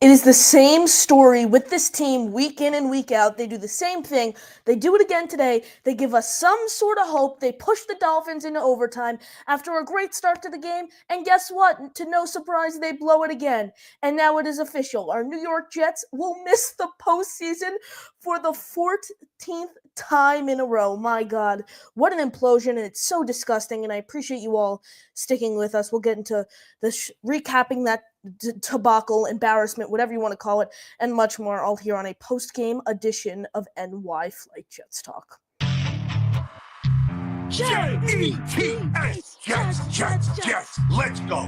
It is the same story with this team week in and week out. They do the same thing. They do it again today. They give us some sort of hope. They push the Dolphins into overtime after a great start to the game. And guess what? To no surprise, they blow it again. And now it is official. Our New York Jets will miss the postseason for the 14th time in a row. My God, what an implosion. And it's so disgusting. And I appreciate you all sticking with us. We'll get into recapping that debacle, embarrassment, whatever you want to call it, and much more, all here on a post-game edition of NY Flight Jets Talk. Jets, Jets, let's go.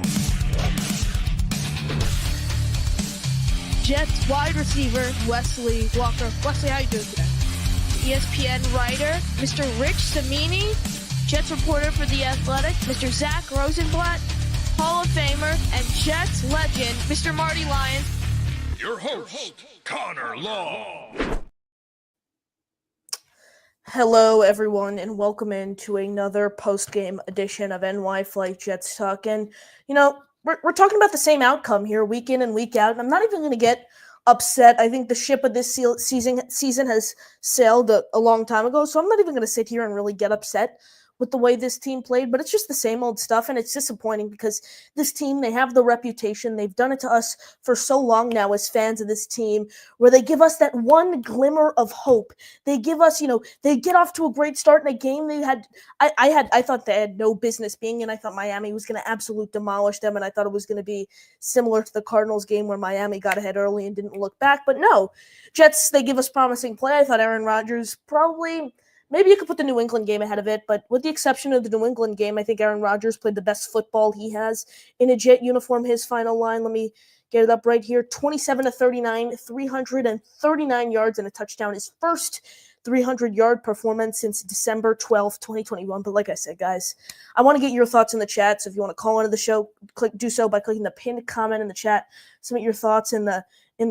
Jets wide receiver Wesley Walker. Wesley, how you doing today? ESPN writer Mr. Rich Cimini, Jets reporter for The Athletic, Mr. Zach Rosenblatt, Hall of Famer and Jets legend, Mr. Marty Lyons. Your host, Connor Law. Hello, everyone, and welcome into another post-game edition of NY Flight Jets Talk. And, we're talking about the same outcome here week in and week out, and I'm not even going to get upset. I think the ship of this season has sailed a long time ago, so I'm not even going to sit here and really get upset with the way this team played, but it's just the same old stuff, and it's disappointing because this team, they have the reputation. They've done it to us for so long now as fans of this team, where they give us that one glimmer of hope. They give us, they get off to a great start in a game they had. I thought they had no business being in. I thought Miami was going to absolutely demolish them, and I thought it was going to be similar to the Cardinals game where Miami got ahead early and didn't look back. But no, Jets, they give us promising play. I thought Aaron Rodgers probably. Maybe you could put the New England game ahead of it, but with the exception of the New England game, I think Aaron Rodgers played the best football he has in a Jet uniform. His final line, let me get it up right here, 27-39, 339 yards and a touchdown. His first 300-yard performance since December 12th, 2021. But like I said, guys, I want to get your thoughts in the chat. So if you want to call into the show, do so by clicking the pinned comment in the chat. Submit your thoughts in the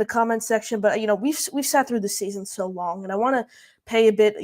comment section. But, we've sat through the season so long, and I want to pay a bit,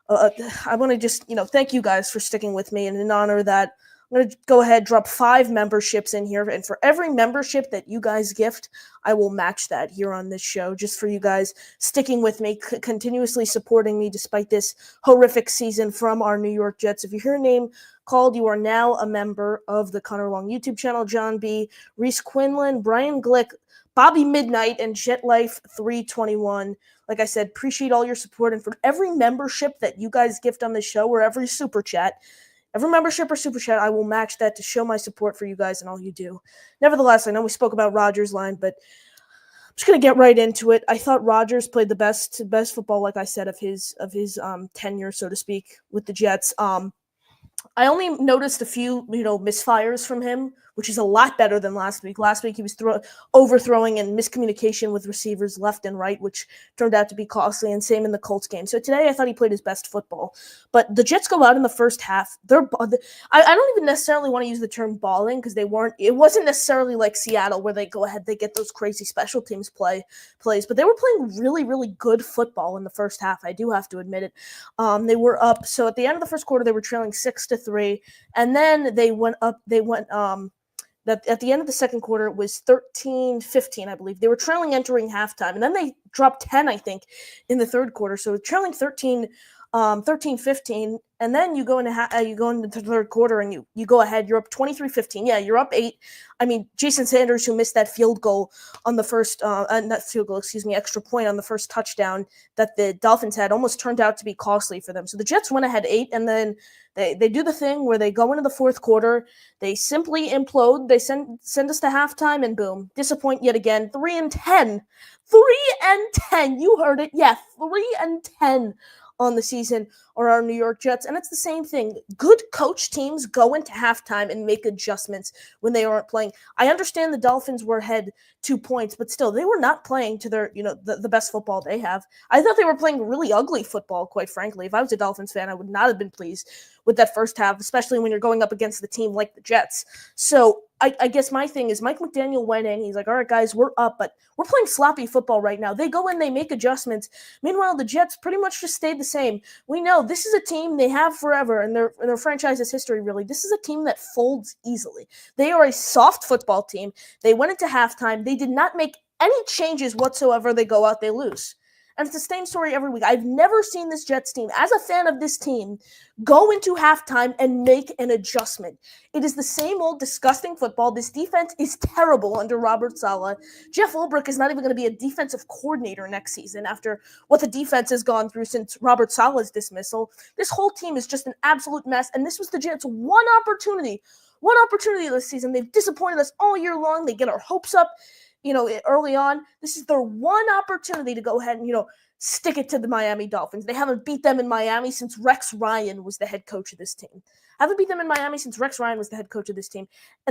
I want to just, thank you guys for sticking with me. And in honor of that, I'm going to go ahead, drop 5 memberships in here. And for every membership that you guys gift, I will match that here on this show, just for you guys sticking with me, continuously supporting me despite this horrific season from our New York Jets. If you hear a name called, you are now a member of the Connor Long YouTube channel. John B., Reese Quinlan, Brian Glick, Bobby Midnight, and Jet Life 321. Like I said, appreciate all your support. And for every membership that you guys gift on this show, or every super chat, every membership or super chat, I will match that to show my support for you guys and all you do. Nevertheless, I know we spoke about Rodgers' line, but I'm just going to get right into it. I thought Rodgers played the best football, like I said, of his tenure, so to speak, with the Jets. I only noticed a few, misfires from him, which is a lot better than last week. Last week he was overthrowing and miscommunication with receivers left and right, which turned out to be costly, and same in the Colts game. So today I thought he played his best football. But the Jets go out in the first half. I don't even necessarily want to use the term balling because it wasn't necessarily like Seattle where they go ahead, they get those crazy special teams plays, but they were playing really, really good football in the first half. I do have to admit it. They were up. So at the end of the first quarter, they were trailing 6-3, and then they went up. That at the end of the second quarter, it was 13-15, I believe. They were trailing entering halftime, and then they dropped 10, I think, in the third quarter. So trailing 13-15, and then you go into the third quarter and you go ahead. You're up 23-15. Yeah, you're up 8. I mean, Jason Sanders, who missed that field goal on the first extra point on the first touchdown that the Dolphins had, almost turned out to be costly for them. So the Jets went ahead 8, and then they do the thing where they go into the fourth quarter, they simply implode, they send us to halftime, and boom, disappoint yet again. 3-10. 3-10. You heard it. Yeah, 3-10 on the season are our New York Jets. And it's the same thing. Good coach teams go into halftime and make adjustments when they aren't playing. I understand the Dolphins were ahead 2 points, but still, they were not playing to their, the best football they have. I thought they were playing really ugly football, quite frankly. If I was a Dolphins fan, I would not have been pleased with that first half, especially when you're going up against the team like the Jets. So I guess my thing is Mike McDaniel went in. He's like, all right, guys, we're up, but we're playing sloppy football right now. They go in, they make adjustments. Meanwhile, the Jets pretty much just stayed the same. We know this is a team they have forever in their franchise's history, really. This is a team that folds easily. They are a soft football team. They went into halftime. They did not make any changes whatsoever, they go out, they lose. And it's the same story every week. I've never seen this Jets team, as a fan of this team, go into halftime and make an adjustment. It is the same old disgusting football. This defense is terrible under Robert Saleh. Jeff Ulbrich is not even going to be a defensive coordinator next season after what the defense has gone through since Robert Saleh's dismissal. This whole team is just an absolute mess, and this was the Jets' one opportunity this season. They've disappointed us all year long. They get our hopes up, early on. This is their one opportunity to go ahead and, stick it to the Miami Dolphins. They haven't beat them in Miami since Rex Ryan was the head coach of this team. And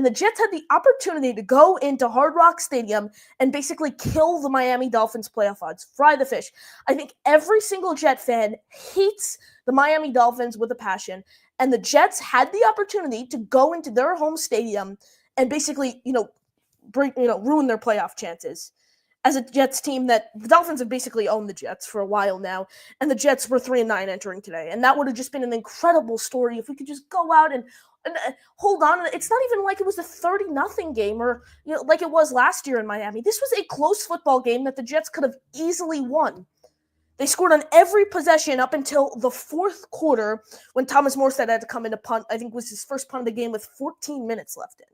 the Jets had the opportunity to go into Hard Rock Stadium and basically kill the Miami Dolphins playoff odds, fry the fish. I think every single Jet fan hates the Miami Dolphins with a passion. And the Jets had the opportunity to go into their home stadium and basically, ruin their playoff chances. As a Jets team that the Dolphins have basically owned the Jets for a while now, and the Jets were 3-9 entering today. And that would have just been an incredible story if we could just go out and hold on. It's not even like it was a 30-0 game or like it was last year in Miami. This was a close football game that the Jets could have easily won. They scored on every possession up until the fourth quarter when Thomas Morstead had to come in to punt. I think it was his first punt of the game with 14 minutes left in.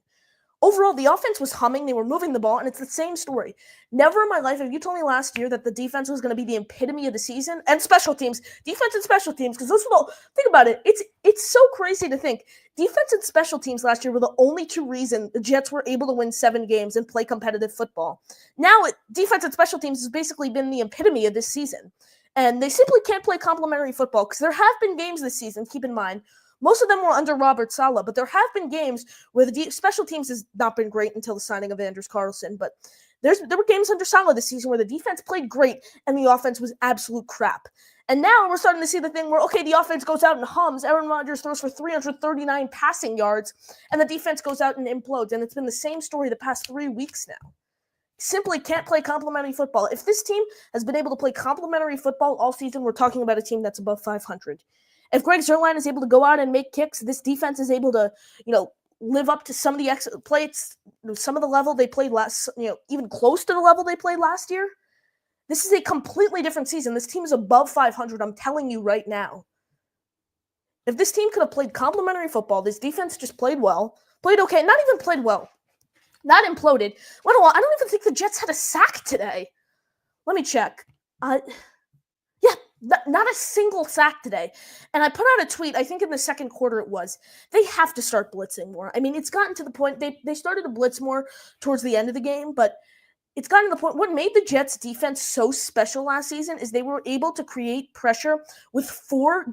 Overall, the offense was humming. They were moving the ball, and it's the same story. Never in my life have you told me last year that the defense was going to be the epitome of the season, and special teams, defense and special teams, because those were the – think about it. It's so crazy to think. Defense and special teams last year were the only two reasons the Jets were able to win 7 games and play competitive football. Now, defense and special teams has basically been the epitome of this season, and they simply can't play complementary football because there have been games this season, keep in mind. Most of them were under Robert Saleh, but there have been games where the special teams has not been great until the signing of Anders Carlson. But there were games under Saleh this season where the defense played great and the offense was absolute crap. And now we're starting to see the thing where, okay, the offense goes out and hums. Aaron Rodgers throws for 339 passing yards, and the defense goes out and implodes. And it's been the same story the past 3 weeks now. Simply can't play complementary football. If this team has been able to play complementary football all season, we're talking about a team that's above 500. If Greg Zuerlein is able to go out and make kicks, this defense is able to, live up to some of the some of the level they played last, even close to the level they played last year. This is a completely different season. This team is above 500. I'm telling you right now. If this team could have played complementary football, this defense just played well, played okay, not even played well, not imploded. I don't even think the Jets had a sack today. Let me check. Not a single sack today. And I put out a tweet, I think in the second quarter it was, they have to start blitzing more. I mean, it's gotten to the point, they started to blitz more towards the end of the game, but it's gotten to the point, what made the Jets defense so special last season is they were able to create pressure with 4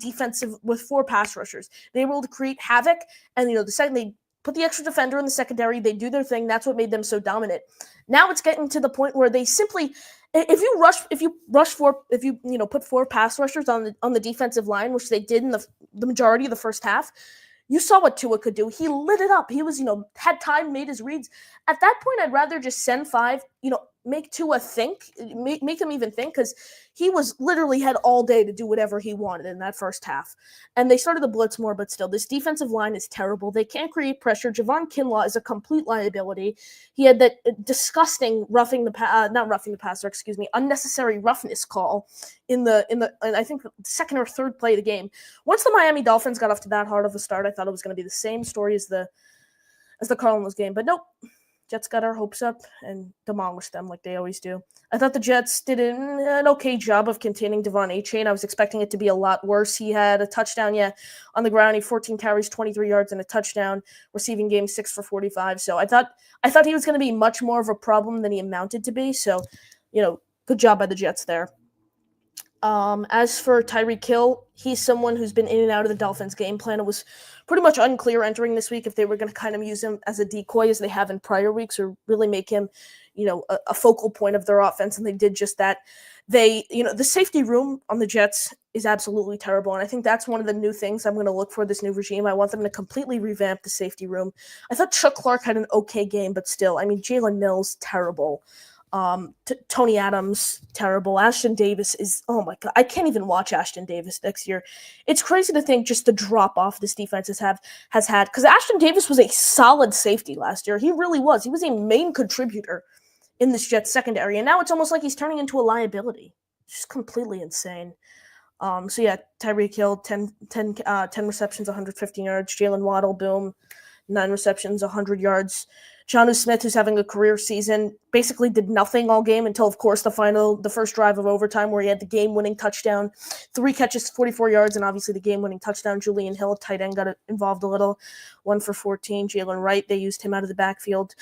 pass rushers. They were able to create havoc, and the second they put the extra defender in the secondary, they do their thing. That's what made them so dominant. Now it's getting to the point where they simply, if you put 4 pass rushers on the defensive line, which they did in the majority of the first half, you saw what Tua could do. He lit it up. He was, had time, made his reads. At that point, I'd rather just send 5, make Tua think, make him even think, because he literally had all day to do whatever he wanted in that first half. And they started to blitz more, but still, this defensive line is terrible. They can't create pressure. Javon Kinlaw is a complete liability. He had that disgusting unnecessary roughness call in I think the second or third play of the game. Once the Miami Dolphins got off to that hard of a start, I thought it was going to be the same story as the Cardinals game, but nope. Jets got our hopes up and demolished them like they always do. I thought the Jets did an okay job of containing Devon Achane. I was expecting it to be a lot worse. He had a touchdown, on the ground. He 14 carries, 23 yards, and a touchdown, receiving game 6 for 45. So I thought he was going to be much more of a problem than he amounted to be. So, good job by the Jets there. As for Tyreek Hill, he's someone who's been in and out of the Dolphins' game plan. It was pretty much unclear entering this week if they were going to kind of use him as a decoy as they have in prior weeks, or really make him, a focal point of their offense, and they did just that. The safety room on the Jets is absolutely terrible, and I think that's one of the new things I'm going to look for this new regime. I want them to completely revamp the safety room. I thought Chuck Clark had an okay game, but still, Jalen Mills, terrible. Tony Adams, terrible. Ashton Davis is, oh my God, I can't even watch Ashton Davis next year. It's crazy to think just the drop off this defense has had, because Ashton Davis was a solid safety last year. He really was. He was a main contributor in this Jets secondary, and now it's almost like he's turning into a liability. It's just completely insane. So yeah, Tyreek Hill, 10 receptions, 115 yards. Jalen Waddle, boom, 9 receptions, 100 yards. Jonnu Smith, who's having a career season, basically did nothing all game until, of course, the first drive of overtime where he had the game-winning touchdown, 3 catches, 44 yards, and obviously the game-winning touchdown. Julian Hill, tight end, got involved a little, 1 for 14. Jalen Wright, they used him out of the backfield,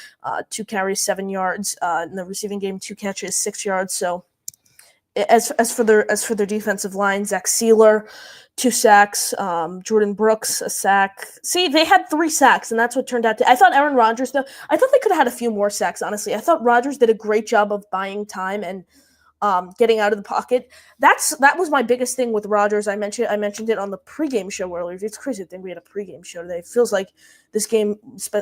2 carries, 7 yards. In the receiving game, 2 catches, 6 yards. So as for their defensive line, Zach Sealer, 2 sacks, Jordan Brooks, a sack. See, they had 3 sacks, and that's what turned out to. I thought Aaron Rodgers, though, I thought they could have had a few more sacks, honestly. I thought Rodgers did a great job of buying time and getting out of the pocket. That was my biggest thing with Rodgers. I mentioned it on the pregame show earlier. It's crazy to think we had a pregame show today. It feels like this game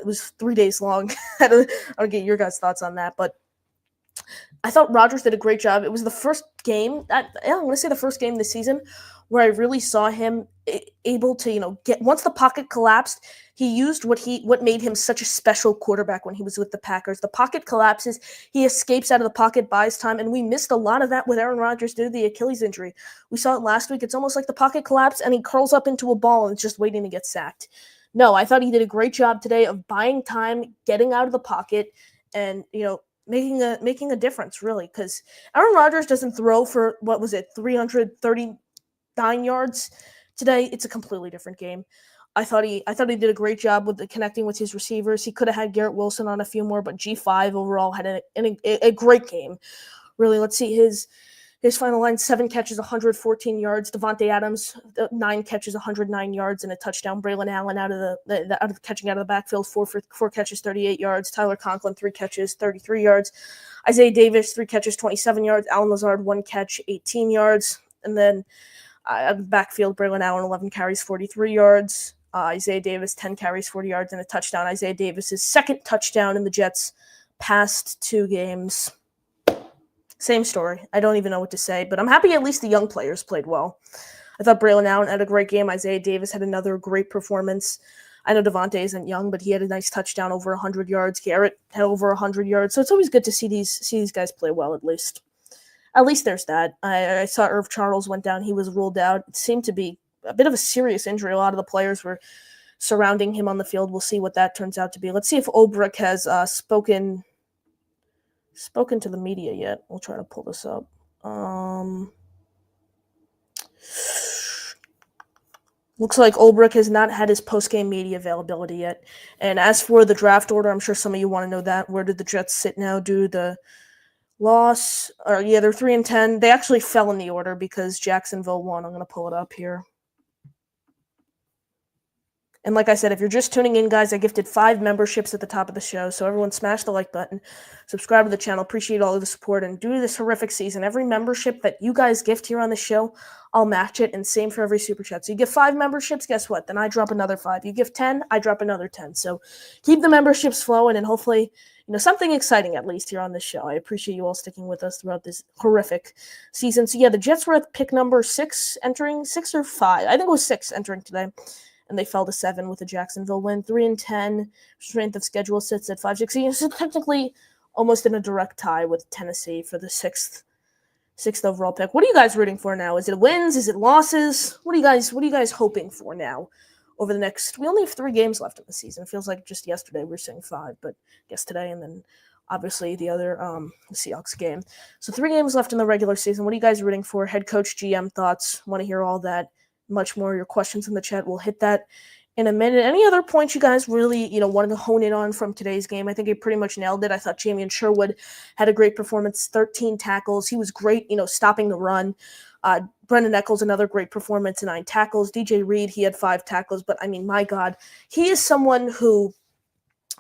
was 3 days long. I don't get your guys' thoughts on that, but I thought Rodgers did a great job. It was the first game, I'm going to say the first game this season, where I really saw him able to, get, once the pocket collapsed, he used what made him such a special quarterback when he was with the Packers. The pocket collapses, he escapes out of the pocket, buys time, and we missed a lot of that with Aaron Rodgers due to the Achilles injury. We saw it last week. It's almost like the pocket collapsed and he curls up into a ball and is just waiting to get sacked. No, I thought he did a great job today of buying time, getting out of the pocket, and, making a difference, really, because Aaron Rodgers doesn't throw for, 339 yards today. It's a completely different game. I thought he did a great job with connecting with his receivers. He could have had Garrett Wilson on a few more, but G5 overall had a great game. Really, let's see his final line: 7 catches, 114 yards. Devontae Adams, 9 catches, 109 yards, and a touchdown. Braylon Allen out of catching out of the backfield, 4 catches, 38 yards. Tyler Conklin, 3 catches, 33 yards. Isaiah Davis, 3 catches, 27 yards. Allen Lazard, 1 catch, 18 yards. And then out of the backfield, Braylon Allen, 11 carries, 43 yards. Isaiah Davis, 10 carries, 40 yards, and a touchdown. Isaiah Davis's second touchdown in the Jets' past 2 games. Same story. I don't even know what to say, but I'm happy at least the young players played well. I thought Braylon Allen had a great game. Isaiah Davis had another great performance. I know Devontae isn't young, but he had a nice touchdown, over 100 yards. Garrett had over 100 yards. So it's always good to see these guys play well, at least. At least there's that. I saw Irv Charles went down. He was ruled out. It seemed to be a bit of a serious injury. A lot of the players were surrounding him on the field. We'll see what that turns out to be. Let's see if Olbrich has spoken to the media yet. We'll try to pull this up. Looks like Olbrich has not had his post-game media availability yet. And as for the draft order, I'm sure some of you want to know that. Where did the Jets sit now? Do the loss? They're 3-10. They actually fell in the order because Jacksonville won. I'm going to pull it up here. And like I said, if you're just tuning in, guys, I gifted 5 memberships at the top of the show. So everyone smash the like button, subscribe to the channel. Appreciate all of the support. And due to this horrific season, every membership that you guys gift here on the show, I'll match it. And same for every super chat. So you give 5 memberships, guess what? Then I drop another 5. You give 10, I drop another 10. So keep the memberships flowing and hopefully, something exciting at least here on this show. I appreciate you all sticking with us throughout this horrific season. So yeah, the Jets were at pick number 6 entering, 6 or 5. I think it was 6 entering today. And they fell to 7 with a Jacksonville win. 3-10. Strength of schedule sits at 5-6. So technically almost in a direct tie with Tennessee for the sixth overall pick. What are you guys rooting for now? Is it wins? Is it losses? What are you guys hoping for now over the next? We only have 3 games left in the season. It feels like just yesterday we were saying 5, but I guess today and then obviously the other Seahawks game. So 3 games left in the regular season. What are you guys rooting for? Head coach, GM thoughts. Want to hear all that. Much more. Your questions in the chat. We'll hit that in a minute. Any other points you guys really, wanted to hone in on from today's game? I think he pretty much nailed it. I thought Jamian Sherwood had a great performance, 13 tackles. He was great, stopping the run. Brendan Eccles, another great performance, 9 tackles. DJ Reed, he had 5 tackles. But I mean, my God, he is someone who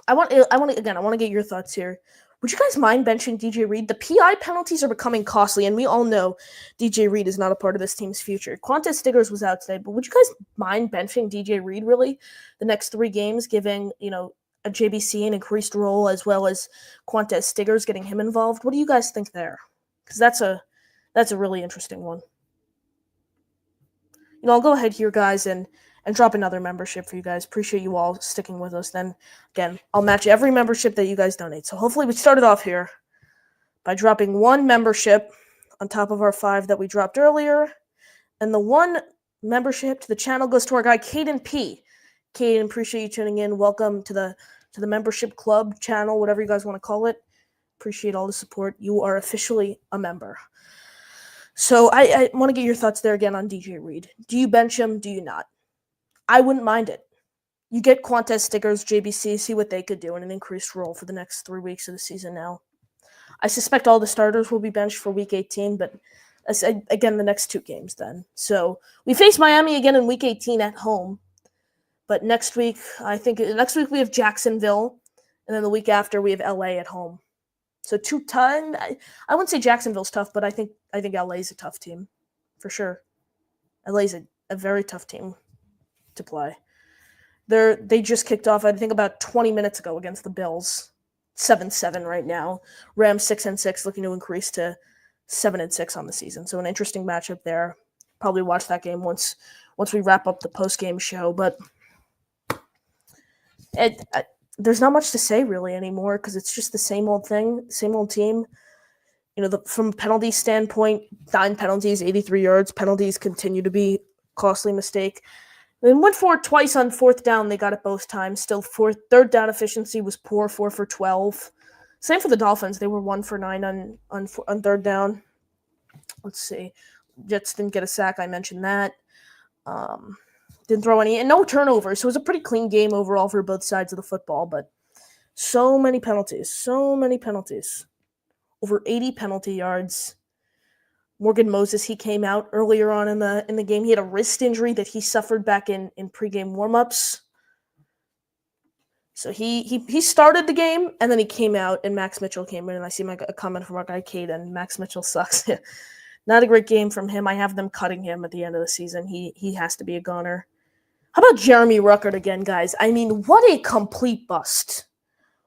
I want to get your thoughts here. Would you guys mind benching DJ Reed? The PI penalties are becoming costly, and we all know DJ Reed is not a part of this team's future. Quantez Stiggers was out today, but would you guys mind benching DJ Reed, really, the next 3 games, giving, a JBC an increased role as well as Quantez Stiggers, getting him involved? What do you guys think there? Because that's a really interesting one. I'll go ahead here, guys, and drop another membership for you guys. Appreciate you all sticking with us. Then, again, I'll match every membership that you guys donate. So hopefully we started off here. by dropping one membership on top of our 5 that we dropped earlier. And the one membership to the channel goes to our guy, Caden P. Caden, appreciate you tuning in. Welcome to the membership club channel, whatever you guys want to call it. Appreciate all the support. You are officially a member. So I want to get your thoughts there again on DJ Reed. Do you bench him? Do you not? I wouldn't mind it. You get Qantas stickers, JBC, see what they could do in an increased role for the next 3 weeks of the season now. I suspect all the starters will be benched for Week 18, but again, the next 2 games then. So we face Miami again in Week 18 at home. But next week we have Jacksonville, and then the week after we have LA at home. So 2 times. I wouldn't say Jacksonville's tough, but I think LA's a tough team for sure. LA's a very tough team to play. They just kicked off, I think, about 20 minutes ago against the Bills. 7-7 right now. Rams 6-6, looking to increase to 7-6 on the season. So an interesting matchup there. Probably watch that game once we wrap up the post-game show. But there's not much to say really anymore because it's just the same old thing, same old team. From a penalty standpoint, 9 penalties, 83 yards. Penalties continue to be costly mistake. They went for it twice on 4th down. They got it both times. Still, 3rd down efficiency was poor, 4 for 12. Same for the Dolphins. They were 1 for 9 on 3rd down. Let's see. Jets didn't get a sack. I mentioned that. Didn't throw any, and no turnovers. So it was a pretty clean game overall for both sides of the football, but so many penalties. Over 80 penalty yards. Morgan Moses, he came out earlier on in the game. He had a wrist injury that he suffered back in pregame warmups. So he started the game, and then he came out, and Max Mitchell came in, and I see a comment from our guy, Caden. Max Mitchell sucks. Not a great game from him. I have them cutting him at the end of the season. He has to be a goner. How about Jeremy Ruckert again, guys? I mean, what a complete bust.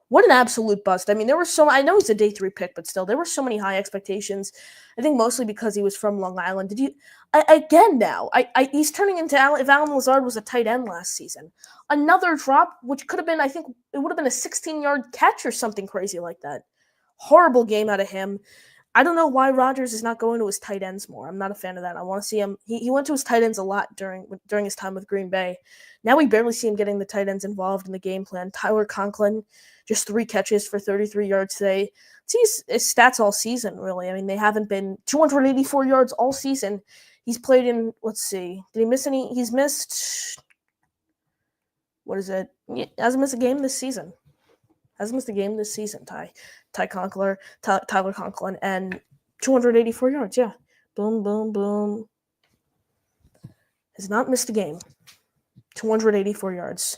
What an absolute bust. I mean, I know he's a day 3 pick, but still, there were so many high expectations. I think mostly because he was from Long Island. He's turning into, if Alan Lazard was a tight end last season. Another drop, which could have been, I think, it would have been a 16-yard catch or something crazy like that. Horrible game out of him. I don't know why Rodgers is not going to his tight ends more. I'm not a fan of that. I want to see him. He went to his tight ends a lot during his time with Green Bay. Now we barely see him getting the tight ends involved in the game plan. Tyler Conklin, just 3 catches for 33 yards today. See his stats all season, really. I mean, they haven't been 284 yards all season. He's played in, let's see, did he miss any? He's missed, what is it? He hasn't missed a game this season. Tyler Conklin, and 284 yards, yeah. Boom, boom, boom. Has not missed a game. 284 yards.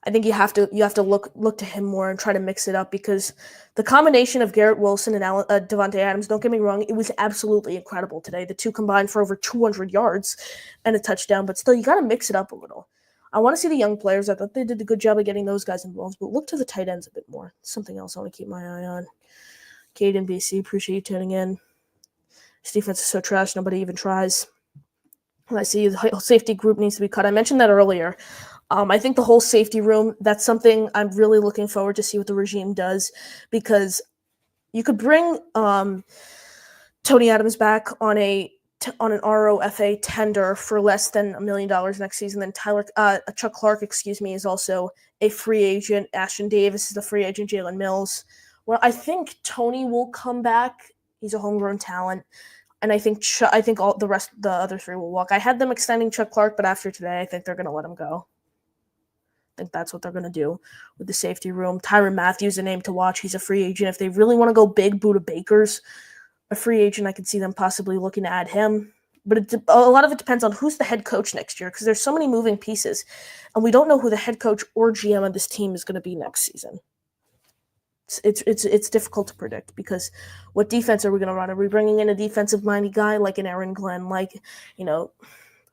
I think you have to look to him more and try to mix it up because the combination of Garrett Wilson and Devontae Adams, don't get me wrong, it was absolutely incredible today. The 2 combined for over 200 yards and a touchdown, but still, you got to mix it up a little. I want to see the young players. I thought they did a good job of getting those guys involved, but look to the tight ends a bit more. Something else I want to keep my eye on. Caden BC, appreciate you tuning in. This defense is so trash, nobody even tries. I see the whole safety group needs to be cut. I mentioned that earlier. I think the whole safety room, that's something I'm really looking forward to see what the regime does because you could bring Tony Adams back on an ROFA tender for less than $1 million next season. Then Chuck Clark, is also a free agent. Ashton Davis is a free agent. Jalen Mills. Well, I think Tony will come back. He's a homegrown talent. And I think all the other 3 will walk. I had them extending Chuck Clark, but after today, I think they're going to let him go. I think that's what they're going to do with the safety room. Tyrann Mathieu, a name to watch. He's a free agent. If they really want to go big, Buda Baker's a free agent. I could see them possibly looking to add him. But a lot of it depends on who's the head coach next year because there's so many moving pieces. And we don't know who the head coach or GM of this team is going to be next season. It's difficult to predict because what defense are we going to run? Are we bringing in a defensive-minded guy like an Aaron Glenn,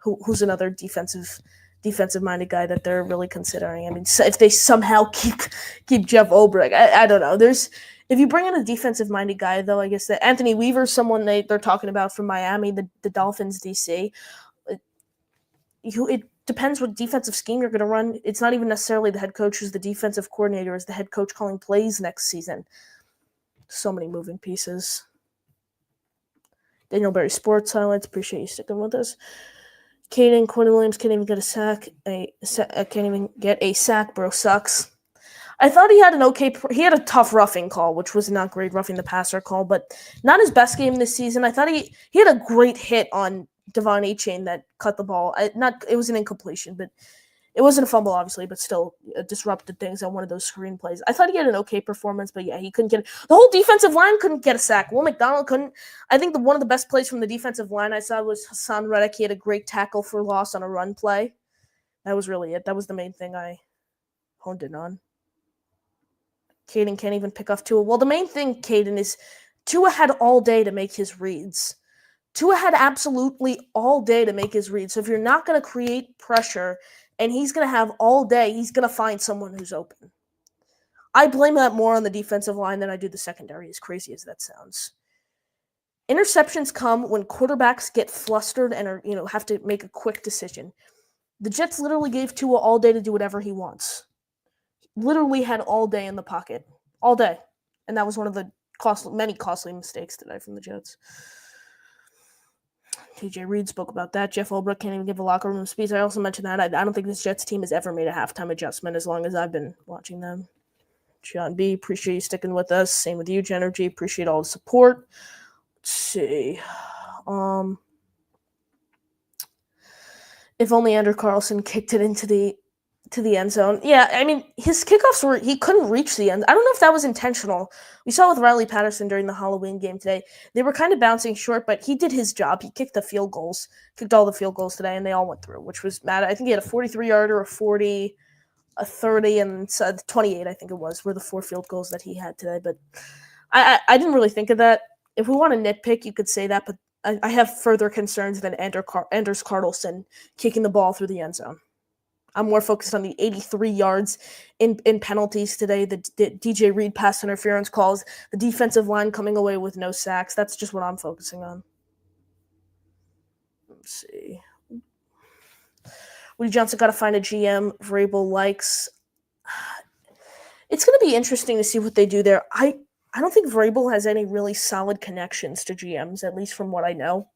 who's another defensive-minded guy that they're really considering? I mean, if they somehow keep Jeff Ulbrich, I don't know. If you bring in a defensive-minded guy, though, I guess that Anthony Weaver's someone they're talking about from Miami, the Dolphins DC. It depends what defensive scheme you're going to run. It's not even necessarily the head coach who's the defensive coordinator, is the head coach calling plays next season. So many moving pieces. Daniel Berry Sports Highlights. Appreciate you sticking with us. Quinn Williams can't even get a sack. Can't even get a sack. Bro sucks. I thought he had he had a tough roughing call, which was not great, roughing the passer call, but not his best game this season. I thought he had a great hit on Devon Achane that cut the ball. It was an incompletion, but it wasn't a fumble, obviously, but still disrupted things on one of those screen plays. I thought he had an okay performance, but yeah, he couldn't get it. The whole defensive line couldn't get a sack. Will McDonald couldn't. I think one of the best plays from the defensive line I saw was Hassan Reddick. He had a great tackle for loss on a run play. That was really it. That was the main thing I honed in on. Caden can't even pick off Tua. Well, the main thing, Caden, is Tua had all day to make his reads. Tua had absolutely all day to make his reads. So if you're not going to create pressure and he's going to have all day, he's going to find someone who's open. I blame that more on the defensive line than I do the secondary, as crazy as that sounds. Interceptions come when quarterbacks get flustered and are, have to make a quick decision. The Jets literally gave Tua all day to do whatever he wants. Literally had all day in the pocket. All day. And that was one of the many costly mistakes today from the Jets. TJ Reed spoke about that. Jeff Ulbrich can't even give a locker room speech. I also mentioned that. I don't think this Jets team has ever made a halftime adjustment as long as I've been watching them. John B., appreciate you sticking with us. Same with you, Genergy. Appreciate all the support. Let's see. If only Andrew Carlson kicked it into the end zone. Yeah, I mean, his kickoffs he couldn't reach the end. I don't know if that was intentional. We saw with Riley Patterson during the Halloween game today. They were kind of bouncing short, but he did his job. He kicked all the field goals today, and they all went through, which was mad. I think he had a 43-yarder, a 40, a 30, and 28, I think it was, were the 4 field goals that he had today. But I didn't really think of that. If we want to nitpick, you could say that, but I have further concerns than Anders Carlson kicking the ball through the end zone. I'm more focused on the 83 yards in penalties today, the DJ Reed pass interference calls, the defensive line coming away with no sacks. That's just what I'm focusing on. Let's see. Woody Johnson got to find a GM Vrabel likes. It's going to be interesting to see what they do there. I don't think Vrabel has any really solid connections to GMs, at least from what I know.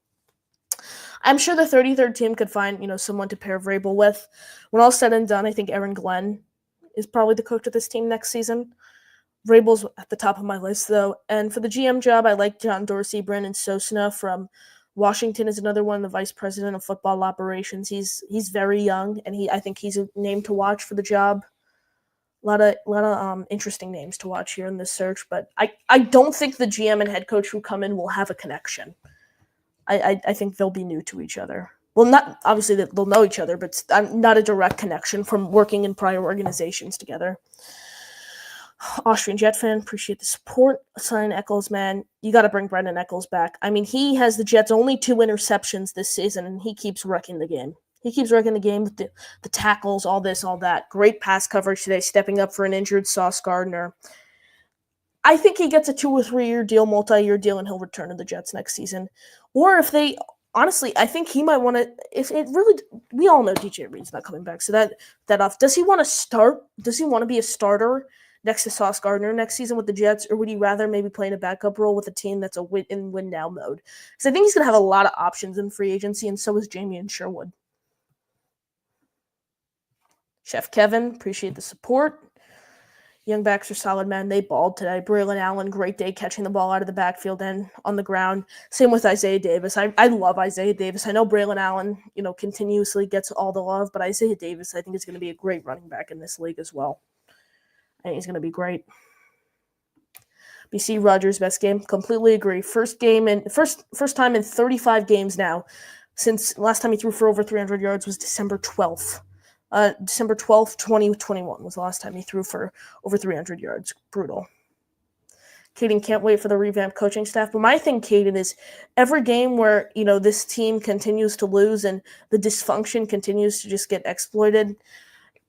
I'm sure the 33rd team could find, someone to pair Vrabel with. When all's said and done, I think Aaron Glenn is probably the coach of this team next season. Vrabel's at the top of my list, though. And for the GM job, I like John Dorsey. Brandon Sosna from Washington is another one, the vice president of football operations. He's very young, and I think he's a name to watch for the job. A lot of interesting names to watch here in this search, but I don't think the GM and head coach who come in will have a connection. I think they'll be new to each other. Well, not obviously that they'll know each other, but not a direct connection from working in prior organizations together. Austrian Jet fan, appreciate the support. Sign Eccles, man, you got to bring Brendan Eccles back. I mean, he has the Jets' only 2 interceptions this season, and he keeps wrecking the game. He keeps wrecking the game with the tackles, all this, all that. Great pass coverage today, stepping up for an injured Sauce Gardner. I think he gets a 2 or 3 year deal, multi-year deal, and he'll return to the Jets next season. Or if they, honestly, I think he might want to, if it really, we all know DJ Reed's not coming back. So that off, does he want to start? Does he want to be a starter next to Sauce Gardner next season with the Jets? Or would he rather maybe play in a backup role with a team that's in win now mode? Because I think he's going to have a lot of options in free agency, and so is Jamie and Sherwood. Chef Kevin, appreciate the support. Young backs are solid, man. They balled today. Braylon Allen, great day catching the ball out of the backfield and on the ground. Same with Isaiah Davis. I love Isaiah Davis. I know Braylon Allen, continuously gets all the love, but Isaiah Davis, I think, is going to be a great running back in this league as well. I think he's going to be great. BC Rogers' best game. Completely agree. First time in 35 games now since last time he threw for over 300 yards was December 12th. December 12th, 2021 was the last time he threw for over 300 yards. Brutal. Caden can't wait for the revamped coaching staff. But my thing, Caden, is every game where, this team continues to lose and the dysfunction continues to just get exploited,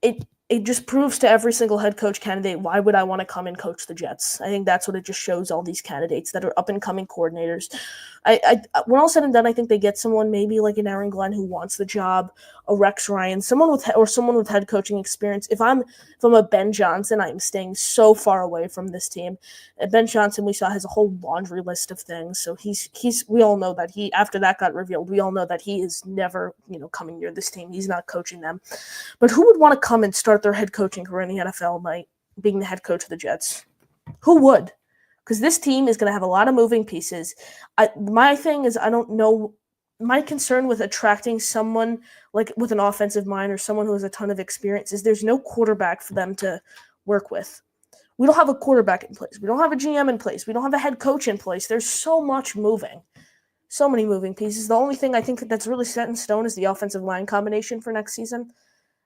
it just proves to every single head coach candidate, why would I want to come and coach the Jets? I think that's what it just shows all these candidates that are up-and-coming coordinators. When all said and done, I think they get someone maybe like an Aaron Glenn who wants the job. a Rex Ryan, someone with head coaching experience. If I'm a Ben Johnson, I'm staying so far away from this team. And Ben Johnson, we saw, has a whole laundry list of things. So he's we all know that after that got revealed, we all know that he is never coming near this team. He's not coaching them. But who would want to come and start their head coaching career in the NFL by being the head coach of the Jets? Who would? Because this team is going to have a lot of moving pieces. My thing is, I don't know. My concern with attracting someone like with an offensive mind or someone who has a ton of experience is there's no quarterback for them to work with. We don't have a quarterback in place. We don't have a GM in place. We don't have a head coach in place. There's so much moving. So many moving pieces. The only thing I think that's really set in stone is the offensive line combination for next season.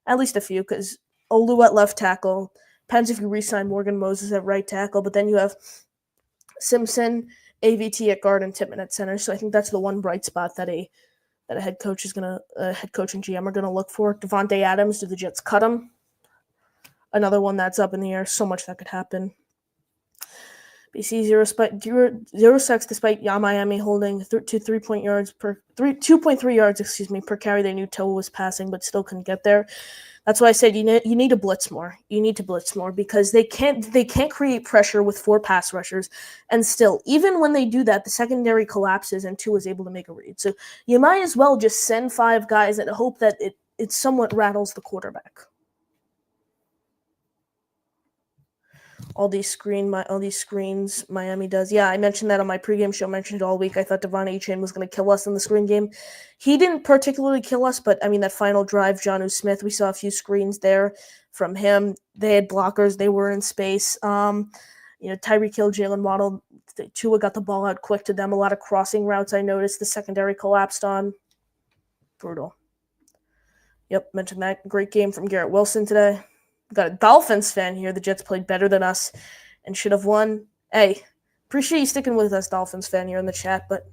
At least a few, because Olu at left tackle. Depends if you re-sign Morgan Moses at right tackle, but then you have Simpson, AVT at guard, and Tippmann at center. So I think that's the one bright spot that a head coach and GM are gonna look for. Devontae Adams, do the Jets cut him? Another one that's up in the air. So much that could happen. BC zero sacks despite Miami holding 2.3 yards per carry. They knew Tua was passing, but still couldn't get there. That's why I said you need to blitz more. You need to blitz more because they can't create pressure with 4 pass rushers, and still, even when they do that, the secondary collapses and Tua is able to make a read. So you might as well just send 5 guys and hope that it somewhat rattles the quarterback. All these screens Miami does. Yeah, I mentioned that on my pregame show. Mentioned all week. I thought Devon Achane was going to kill us in the screen game. He didn't particularly kill us, but I mean that final drive, Jonnu Smith. We saw a few screens there from him. They had blockers. They were in space. Tyreek Hill, Jalen Waddle. Tua got the ball out quick to them. A lot of crossing routes. I noticed the secondary collapsed on. Brutal. Yep, mentioned that. Great game from Garrett Wilson today. Got a Dolphins fan here. The Jets played better than us and should have won. Hey, appreciate you sticking with us, Dolphins fan, here in the chat. But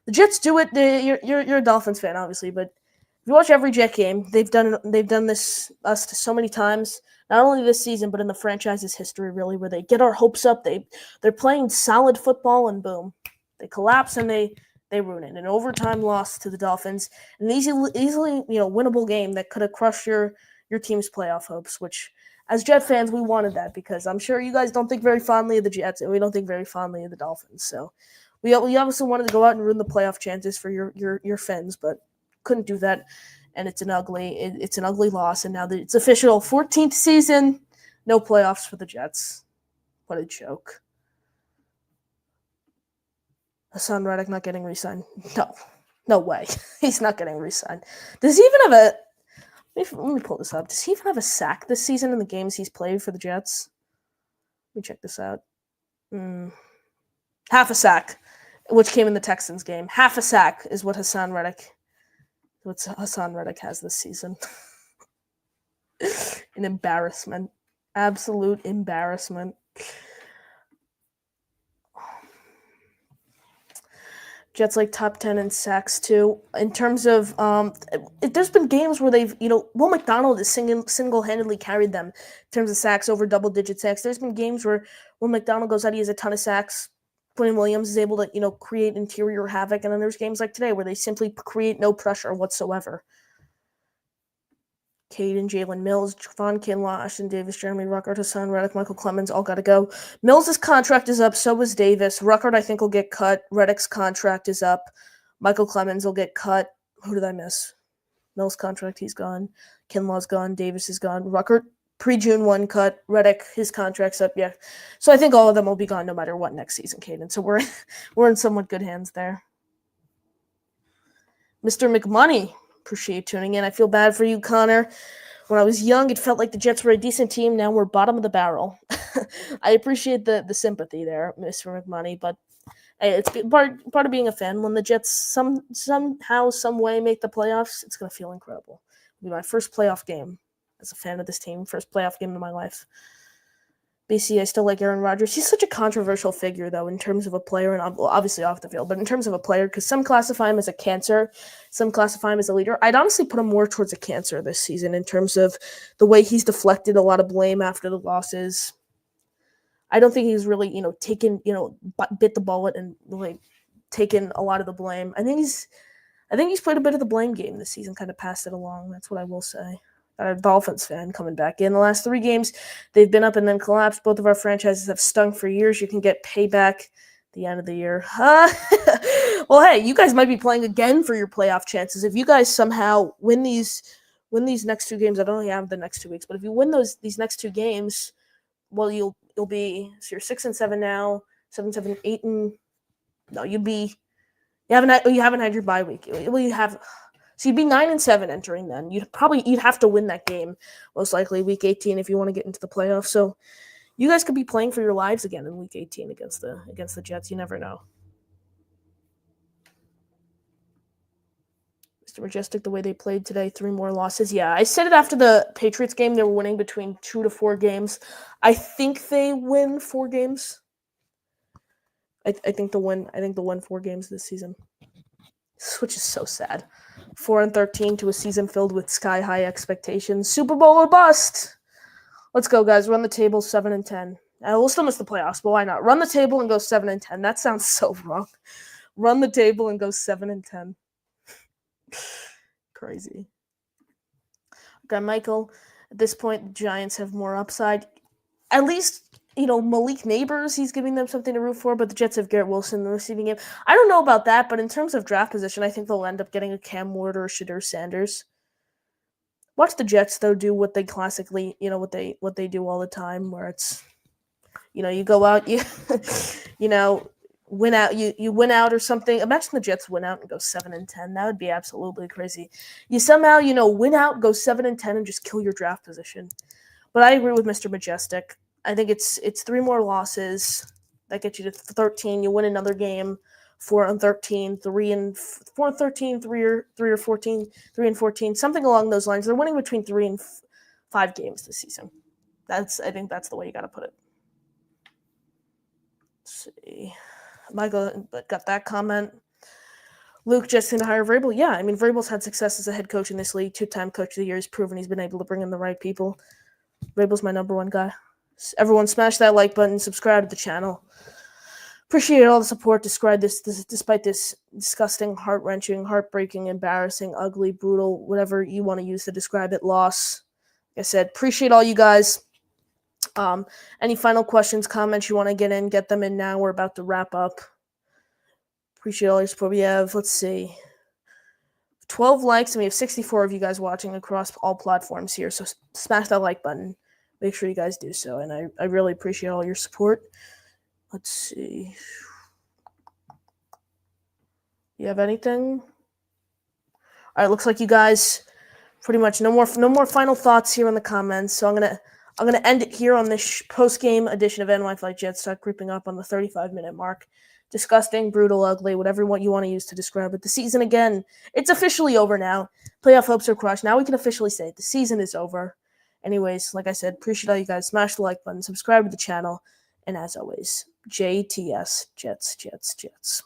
the Jets do it. You're a Dolphins fan, obviously, but if you watch every Jet game, they've done this us so many times. Not only this season, but in the franchise's history, really, where they get our hopes up. They're playing solid football, and boom, they collapse and they ruin it. An overtime loss to the Dolphins, an easily winnable game that could have crushed your team's playoff hopes, which as Jet fans, we wanted that because I'm sure you guys don't think very fondly of the Jets and we don't think very fondly of the Dolphins. So we obviously wanted to go out and ruin the playoff chances for your Fins, but couldn't do that. And it's an ugly loss. And now that it's official, 14th season, no playoffs for the Jets. What a joke. Hassan Reddick not getting re-signed. No way. He's not getting re-signed. Does he even have a Let me pull this up. Does he even have a sack this season in the games he's played for the Jets? Let me check this out. Half a sack, which came in the Texans game. Half a sack is what Hassan Reddick has this season. An embarrassment. Absolute embarrassment. Jets like top 10 in sacks too. In terms of, there's been games where they've, Will McDonald has single-handedly carried them in terms of sacks over double-digit sacks. There's been games where Will McDonald goes out, he has a ton of sacks. Quinn Williams is able to, create interior havoc. And then there's games like today where they simply create no pressure whatsoever. Caden, Jalen Mills, Javon Kinlaw, Ashton Davis, Jeremy Ruckert, Hassan Reddick, Michael Clemens all got to go. Mills' contract is up, so is Davis. Ruckert, I think, will get cut. Reddick's contract is up. Michael Clemens will get cut. Who did I miss? Mills' contract, he's gone. Kinlaw's gone. Davis is gone. Ruckert, pre-June 1 cut. Reddick, his contract's up, yeah. So I think all of them will be gone no matter what next season, Caden. So we're in somewhat good hands there. Mr. McMoney. Appreciate you tuning in. I feel bad for you, Connor. When I was young, it felt like the Jets were a decent team. Now we're bottom of the barrel. I appreciate the sympathy there, Mr. McMoney, but hey, it's part of being a fan. When the Jets somehow, some way make the playoffs, it's going to feel incredible. It'll be my first playoff game as a fan of this team, first playoff game of my life. BC, I still like Aaron Rodgers. He's such a controversial figure, though, in terms of a player, and obviously off the field, but in terms of a player, because some classify him as a cancer, some classify him as a leader. I'd honestly put him more towards a cancer this season in terms of the way he's deflected a lot of blame after the losses. I don't think he's really, taken, bit the bullet and really taken a lot of the blame. I think I think he's played a bit of the blame game this season, kind of passed it along. That's what I will say. Got a Dolphins fan coming back in. The last 3 games, they've been up and then collapsed. Both of our franchises have stung for years. You can get payback at the end of the year. Well, hey, you guys might be playing again for your playoff chances. If you guys somehow win these next 2 games, I don't only have the next 2 weeks, but if you win these next 2 games, well, you'll be, so you're 6-7 now, 7, 8, and no, you haven't had your bye week. Well, you have. So you'd be 9-7 entering then. You'd have to win that game, most likely week 18 if you want to get into the playoffs. So you guys could be playing for your lives again in week 18 against the Jets. You never know. Mr. Majestic, the way they played today, 3 more losses. Yeah, I said it after the Patriots game. They were winning between 2 to 4 games. I think they win 4 games. I think they'll win 4 games this season. Which is so sad. 4-13 to a season filled with sky-high expectations. Super Bowl or bust. Let's go, guys. Run the table 7-10. We'll still miss the playoffs, but why not? Run the table and go 7-10. That sounds so wrong. Run the table and go 7-10. Crazy. Okay, Michael. At this point, the Giants have more upside. At least, Malik Neighbors, he's giving them something to root for, but the Jets have Garrett Wilson in the receiving game. I don't know about that, but in terms of draft position, I think they'll end up getting a Cam Ward or a Shadur Sanders. Watch the Jets, though, do what they classically, what they do all the time, where it's, you go out, win out, you win out or something. Imagine the Jets win out and go 7-10. That would be absolutely crazy. You somehow, win out, go 7-10, and just kill your draft position. But I agree with Mr. Majestic. I think it's 3 more losses that get you to 13. You win another game, 4-13, 4-13, 3 or 14, 3-14, something along those lines. They're winning between 3 and 5 games this season. I think that's the way you got to put it. Let's see, Michael got that comment. Luke just going to hire Vrabel. Yeah, I mean Vrabel's had success as a head coach in this league. 2-time coach of the year. He's proven he's been able to bring in the right people. Vrabel's my number 1 guy. Everyone smash that like button, subscribe to the channel. Appreciate all the support despite this disgusting, heart-wrenching, heartbreaking, embarrassing, ugly, brutal, whatever you want to use to describe it, loss. Like I said, appreciate all you guys. Any final questions, comments you want to get them in now. We're about to wrap up. Appreciate all your support. We have, 12 likes, and we have 64 of you guys watching across all platforms here. So smash that like button. Make sure you guys do so, and I really appreciate all your support. Let's see. You have anything? All right, looks like you guys pretty much no more final thoughts here in the comments. So I'm gonna end it here on this post-game edition of NY Flight Jets. Start creeping up on the 35-minute mark. Disgusting, brutal, ugly, whatever you want to use to describe it. The season, again, it's officially over now. Playoff hopes are crushed. Now we can officially say the season is over. Anyways, like I said, appreciate all you guys. Smash the like button, subscribe to the channel, and as always, JTS, Jets, Jets, Jets.